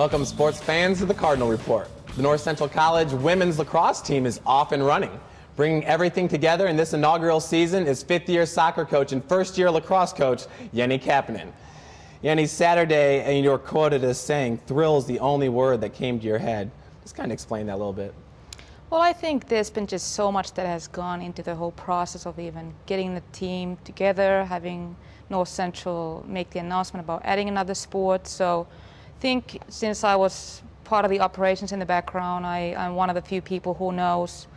Welcome, sports fans, to the Cardinal Report. The North Central College women's lacrosse team is off and running. Bringing everything together in this inaugural season is fifth-year soccer coach and first-year lacrosse coach, Jenni Kapanen. Jenni, Saturday, and you were quoted as saying, "Thrill's the only word that came to your head." Just kind of explain that a little bit. Well, I think there's been just so much that has gone into the whole process of even getting the team together, having North Central make the announcement about adding another sport. So I think since I was part of the operations in the background, I'm one of the few people who knows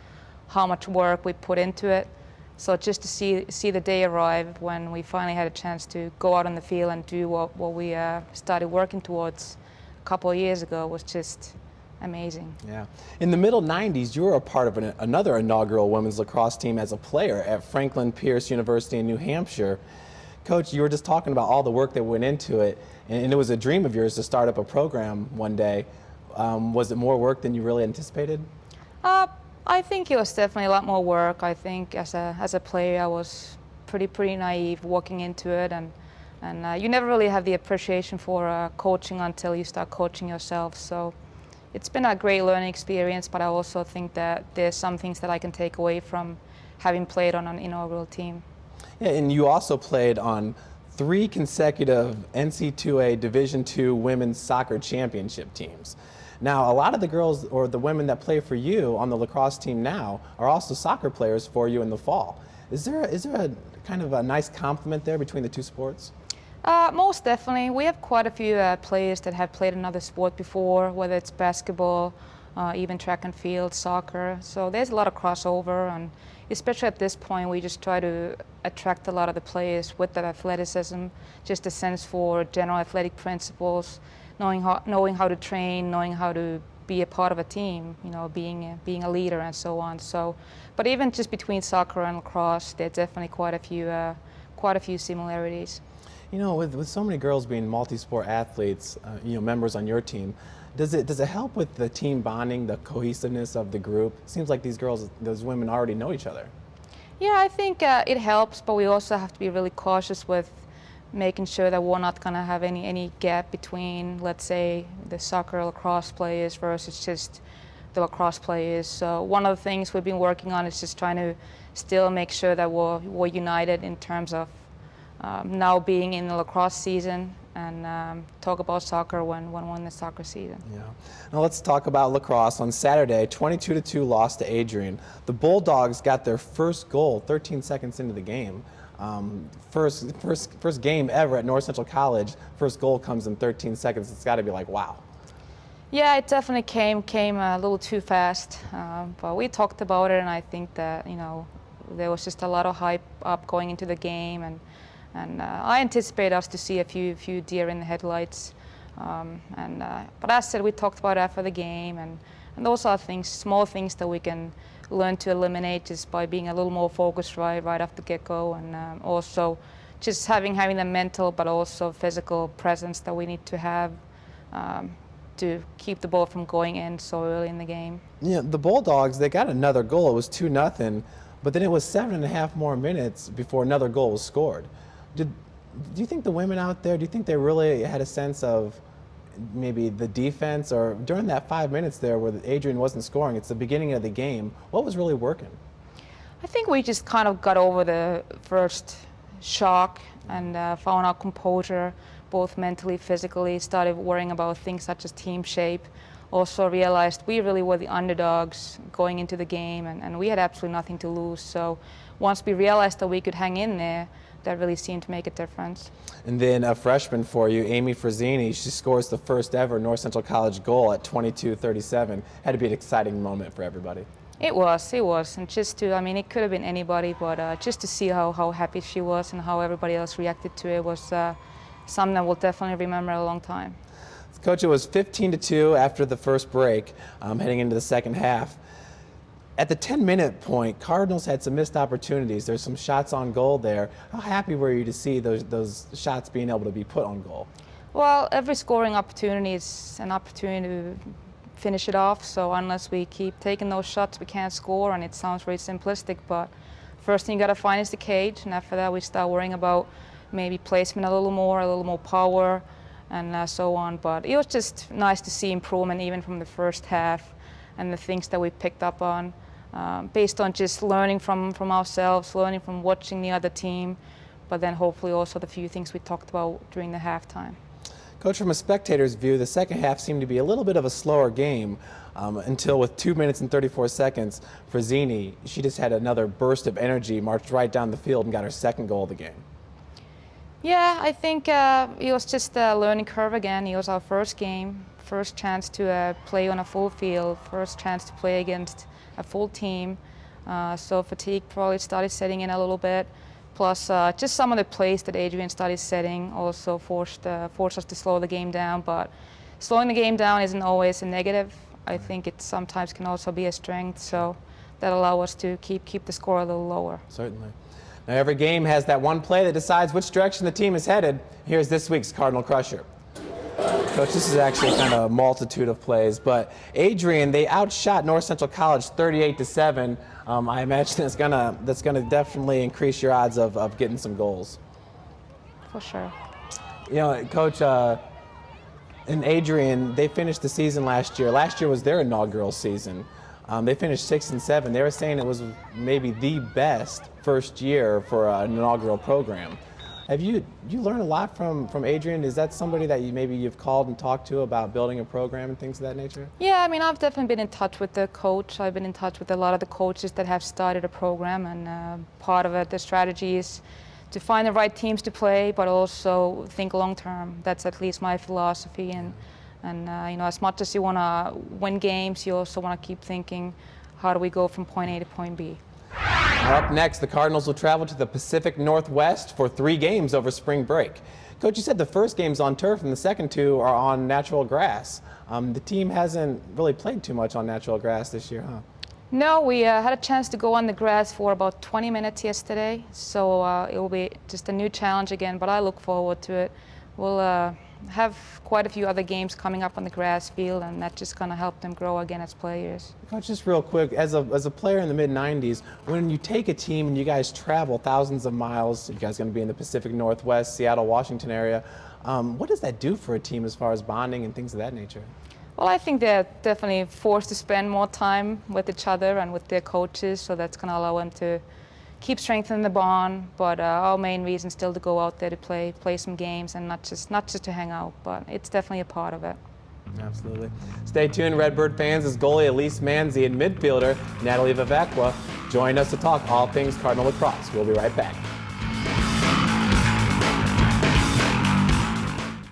how much work we put into it. So just to see the day arrive when we finally had a chance to go out on the field and do what we started working towards a couple of years ago was just amazing. Yeah. In the middle 90s, you were a part of another inaugural women's lacrosse team as a player at Franklin Pierce University in New Hampshire. Coach, you were just talking about all the work that went into it, and it was a dream of yours to start up a program one day. Was it more work than you really anticipated? I think it was definitely a lot more work. I think as a player, I was pretty naive walking into it, and you never really have the appreciation for coaching until you start coaching yourself. So it's been a great learning experience, but I also think that there's some things that I can take away from having played on an inaugural team. Yeah, and you also played on 3 consecutive NC2A Division II women's soccer championship teams. Now, a lot of the girls or the women that play for you on the lacrosse team now are also soccer players for you in the fall. Is there a kind of a nice complement there between the two sports? Most definitely. We have quite a few players that have played another sport before, whether it's basketball, even track and field, soccer. So there's a lot of crossover, and especially at this point, we just try to attract a lot of the players with that athleticism, just a sense for general athletic principles, knowing how to train, knowing how to be a part of a team, you know, being a leader and so on. So, but even just between soccer and lacrosse, there's definitely quite a few similarities. You know, with so many girls being multi-sport athletes, members on your team, does it help with the team bonding, the cohesiveness of the group? It seems like those women already know each other. Yeah, I think it helps, but we also have to be really cautious with making sure that we're not going to have any gap between, let's say, the soccer lacrosse players versus just the lacrosse players. So one of the things we've been working on is just trying to still make sure that we're united in terms of now being in the lacrosse season and talk about soccer when we're in the soccer season. Yeah. Now let's talk about lacrosse. On Saturday, 22-2 loss to Adrian. The Bulldogs got their first goal 13 seconds into the game. First game ever at North Central College. First goal comes in 13 seconds. It's got to be like, wow. Yeah, it definitely came a little too fast. But we talked about it, and I think that there was just a lot of hype up going into the game, and I anticipate us to see a few deer in the headlights. But as I said, we talked about it after the game, and those are things, small things that we can learn to eliminate just by being a little more focused right off the get-go, and also just having the mental but also physical presence that we need to have to keep the ball from going in so early in the game. Yeah, the Bulldogs, they got another goal. It was 2-0, but then it was 7.5 more minutes before another goal was scored. Do you think the women out there, do you think they really had a sense of maybe the defense, or during that 5 minutes there where Adrian wasn't scoring, it's the beginning of the game, what was really working? I think we just kind of got over the first shock and found our composure, both mentally, physically, started worrying about things such as team shape. Also realized we really were the underdogs going into the game, and we had absolutely nothing to lose. So once we realized that we could hang in there, that really seemed to make a difference. And then a freshman for you, Amy Frazzini, she scores the first ever North Central College goal at 22:37. Had to be an exciting moment for everybody. It was, and just to, it could have been anybody, but just to see how happy she was and how everybody else reacted to it was something that we'll definitely remember a long time. Coach, it was 15-2 after the first break, heading into the second half. At the 10-minute point, Cardinals had some missed opportunities. There's some shots on goal there. How happy were you to see those shots being able to be put on goal? Well, every scoring opportunity is an opportunity to finish it off. So unless we keep taking those shots, we can't score. And it sounds very simplistic, but first thing you got to find is the cage. And after that, we start worrying about maybe placement a little more power, and so on. But it was just nice to see improvement even from the first half, and the things that we picked up on based on just learning from ourselves, learning from watching the other team, but then hopefully also the few things we talked about during the halftime. Coach, from a spectator's view, the second half seemed to be a little bit of a slower game until with 2 minutes and 34 seconds for Jenni, she just had another burst of energy, marched right down the field and got her second goal of the game. Yeah, I think it was just a learning curve again. It was our first game, first chance to play on a full field, first chance to play against a full team. So fatigue probably started setting in a little bit. Plus, just some of the plays that Adrian started setting also forced us to slow the game down. But slowing the game down isn't always a negative. I think it sometimes can also be a strength. So that allows us to keep the score a little lower. Certainly. Now, every game has that one play that decides which direction the team is headed. Here's this week's Cardinal Crusher. Coach, this is actually kind of a multitude of plays, but Adrian, they outshot North Central College 38-7. I imagine that's gonna definitely increase your odds of getting some goals. For sure. You know, Coach, and Adrian, they finished the season last year. Last year was their inaugural season. They finished 6-7. They were saying it was maybe the best first year for an inaugural program. Have you learned a lot from Adrian? Is that somebody that you've called and talked to about building a program and things of that nature? Yeah, I mean, I've definitely been in touch with the coach. I've been in touch with a lot of the coaches that have started a program, and part of it, the strategy is to find the right teams to play, but also think long term. That's at least my philosophy. And you know, as much as you want to win games, you also want to keep thinking, how do we go from point A to point B? Up next, the Cardinals will travel to the Pacific Northwest for 3 games over spring break. Coach, you said the first game's on turf and the second 2 are on natural grass. The team hasn't really played too much on natural grass this year, huh? No, we had a chance to go on the grass for about 20 minutes yesterday, so it will be just a new challenge again, but I look forward to it. We'll have quite a few other games coming up on the grass field, and that's just going to help them grow again as players. Coach, just real quick, as a player in the mid-90s, when you take a team and you guys travel thousands of miles, you guys are going to be in the Pacific Northwest, Seattle, Washington area, what does that do for a team as far as bonding and things of that nature? Well, I think they're definitely forced to spend more time with each other and with their coaches, so that's going to allow them to keep strengthening the bond. But our main reason is still to go out there to play some games, and not just to hang out. But it's definitely a part of it. Absolutely. Stay tuned, Redbird fans, as goalie Elise Manzi and midfielder Natalie Vivekwa join us to talk all things Cardinal lacrosse. We'll be right back.